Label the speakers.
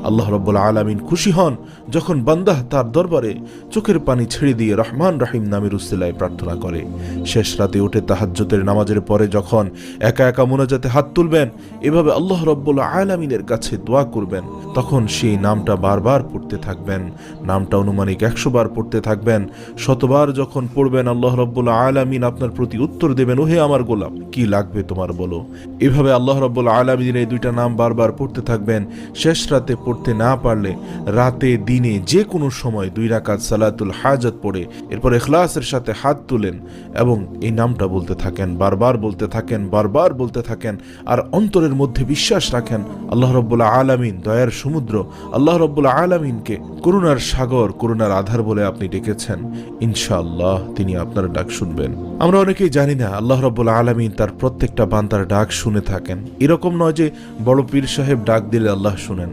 Speaker 1: আল্লাহ রাব্বুল আলামিন খুশি হন যখন বান্দা তার দরবারে চোখের পানি ছেড়ে দিয়ে রহমান রহিম নামের উসিলায় প্রার্থনা করে। শেষ রাতে উঠে তাহাজ্জুদের নামাজের পরে যখন একা একা মুনাজাতে হাত তুলবেন, এভাবে আল্লাহ রাব্বুল আলামিনের কাছে দোয়া করবেন, তখন সেই নামটা বারবার পড়তে থাকবেন। নামটা অনুমানিক 100 বার পড়তে থাকবেন। 100 বার যখন পড়বেন, আল্লাহ রাব্বুল আলামিন আপনার প্রতি উত্তর দেবেন, ওহে আমার গোলাম, কি লাগবে তোমার বলো। এভাবে আল্লাহ রাব্বুল আলামিনের এই দুইটা নাম বারবার পড়তে থাকবেন। শেষ রাতে পড়তে না পারলে রাতে দিনে যে কোনো সময় 2 রাকাত সালাতুল হাজাত পড়ে এরপর ইখলাসের সাথে হাত তুলেন এবং এই নামটা বলতে থাকেন, বারবার বলতে থাকেন, বারবার বলতে থাকেন। আর অন্তরের মধ্যে বিশ্বাস রাখেন আল্লাহ রাব্বুল আলামিন দয়ার সমুদ্র, আল্লাহ রাব্বুল আলামিনকে করুণার সাগর, করুণার আধার বলে আপনি ডেকেছেন। ইনশাআল্লাহ তিনি আপনার ডাক শুনবেন। আমরা অনেকেই জানি না আল্লাহ রাব্বুল আলামিন তার প্রত্যেকটা বান্দার ডাক শুনে থাকেন। এরকম নয় যে বড় পীর সাহেব ডাক দিলে আল্লাহ শুনেন।